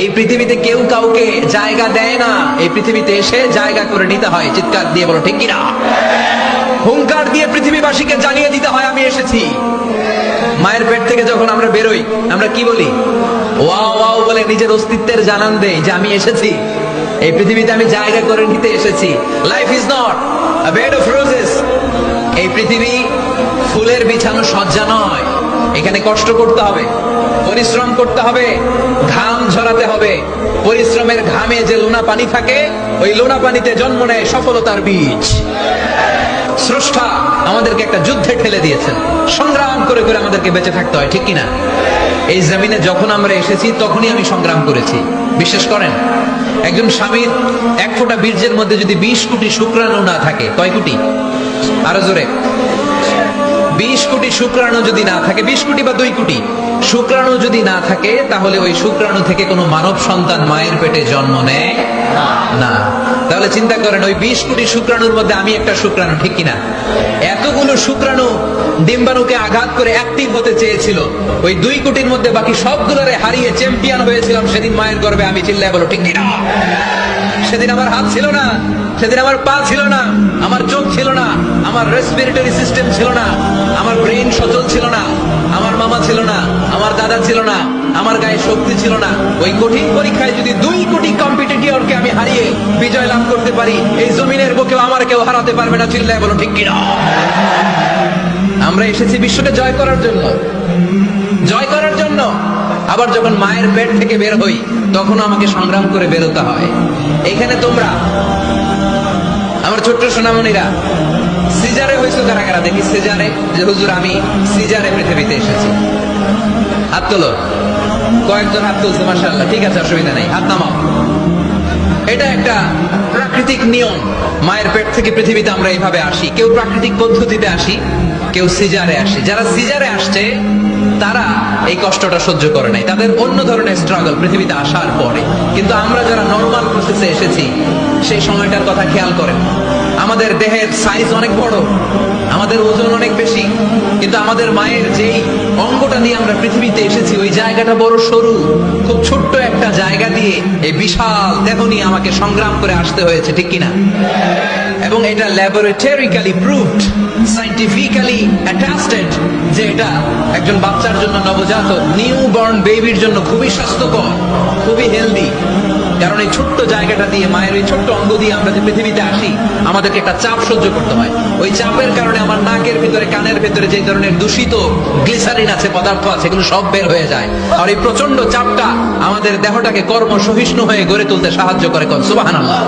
এই পৃথিবীতে কেউ কাউকে জায়গা দেয় না, এই পৃথিবীতে এসে জায়গা করে নিতে হয়। চিৎকার দিয়ে বলো ঠিক কিনা? হুঙ্কার দিয়ে পৃথিবীবাসীকে জানিয়ে দিতে হয় আমি এসেছি। মায়ের পেট থেকে যখন আমরা বেরোই আমরা কি বলি? ওয়াও ওয়াও বলে নিজের অস্তিত্বের জানান দেই যে আমি এসেছি, এই পৃথিবীতে আমি জায়গা করে নিতে এসেছি। Life is not a bed of roses. এই পৃথিবী ফুলের বিছানো সজ্জা নয়। এখানে কষ্ট করতে হবে, পরিশ্রম করতে হবে, ঘাম ঝরাতে হবে। পরিশ্রমের ঘামে যে লোনা পানি থাকে, ওই লোনা পানিতে জন্ম নেয় সফলতার বীজ। স্রষ্টা আমাদেরকে একটা যুদ্ধে ঠেলে দিয়েছেন, সংগ্রাম করে করে আমাদেরকে বেঁচে থাকতে হয়, ঠিক কিনা? এই জমিনে যখন আমরা এসেছি তখনই আমি সংগ্রাম করেছি। বিশ্বাস করেন, একজন স্বামীর এক ফোঁটা বীর্যের মধ্যে যদি 20 কোটি শুক্রাণু না থাকে, কয় কোটি? আরো জোরে। 20 কোটি শুক্রাণু যদি না থাকে, 20 কোটি বা 2 কোটি শুক্রাণু যদি না থাকে, তাহলে ওই শুক্রাণু থেকে কোনো মানব সন্তান মায়ের পেটে জন্ম নেয় না। তাহলে চিন্তা করেন, ওই 20 কোটি শুক্রাণুর মধ্যে আমি একটা শুক্রাণু, ঠিক কিনা? এতগুলো শুক্রাণু ডিম্বাণুকে আঘাত করে অ্যাক্টিভ হতে চেয়েছিল, ওই 2 কোটির মধ্যে বাকি সবগুলোরে হারিয়ে চ্যাম্পিয়ন হয়েছিলাম সেদিন মায়ের গর্ভে আমি। চিল্লায় বলো ঠিক কিনা? সেদিন আমার হাত ছিল না, সেদিন আমার পা ছিল না, আমার চোখ ছিল না, আমার রেসপিরেটরি সিস্টেম ছিল না, আমার ব্রেন সচল ছিল না, আমার মামা ছিল না, আমার দাদা ছিল না, আমার গায়ে শক্তি ছিল না। ওই কঠিন পরীক্ষায় যদি 2 কোটি কম্পিটিটরকে আমি হারিয়ে বিজয় লাভ করতে পারি, এই জমিনের বুকেও আমার কেউ হারাতে পারবে না। চিল্লায় বলো ঠিক কিনা? আমরা এসেছি বিশ্বকে জয় করার জন্য, জয় করার জন্য। আবার যখন মায়ের পেট থেকে বের হই তখন আমাকে সংগ্রাম করে বেরোতে হয়। এখানে তোমরা আমার ছোট্ট সোনামণিরা সিজারে হয়েছে কারা কারা? দেখি সিজারে, যে হুজুর আমি সিজারে পৃথিবীতে এসেছি। হাত তোলো। কয়েকজন হাত তুলছে, মাশাআল্লাহ, ঠিক আছে, অসুবিধা নেই, হাত নামাও। এটা একটা প্রাকৃতিক নিয়ম। মায়ের পেট থেকে পৃথিবীতে আমরা এইভাবে আসি। কেউ প্রাকৃতিক পদ্ধতিতে আসি, কেউ সিজারে আসি। যারা সিজারে আসছে তারা এই কষ্টটা সহ্য করে নাই, তাদের অন্য ধরনের স্ট্রাগল পৃথিবীতে আসার পরে। কিন্তু আমরা যারা নরমাল প্রসেসে এসেছি সেই সময়টার কথা খেয়াল করেন। আমাদের দেহের সাইজ অনেক বড়, আমাদের ওজন অনেক বেশি, কিন্তু আমাদের মায়ের যেই অঙ্গটা নিয়ে আমরা পৃথিবীতে এসেছি ওই জায়গাটা বড় সরু। খুব ছোট্ট একটা জায়গা দিয়ে এই বিশাল দেহ নিয়ে আমাকে সংগ্রাম করে আসতে হয়েছে, ঠিক কিনা? এবং এটা ল্যাবরেটরিক্যালি প্রুভড, সায়েন্টিফিক্যালি অ্যাটাস্টেড যে এটা একজন বাচ্চার জন্য, নবজাতক নিউ বর্ন বেবির জন্য খুবই স্বাস্থ্যকর, খুবই হেলদি। কারণ এই ছোট্ট জায়গাটা দিয়ে, মায়ের ওই ছোট্ট অঙ্গ দিয়ে আমরা যে পৃথিবীতে আসি, আমাদেরকে একটা চাপ সহ্য করতে হয়। ওই চাপের কারণে আমার নাকের ভিতরে, কানের ভিতরে যে ধরনের দূষিত গ্লিসারিন আছে, পদার্থ আছে, এগুলো সব বের হয়ে যায়। আর এই প্রচন্ড চাপটা আমাদের দেহটাকে কর্ম সহিষ্ণু হয়ে গড়ে তুলতে সাহায্য করে। সুবহানাল্লাহ।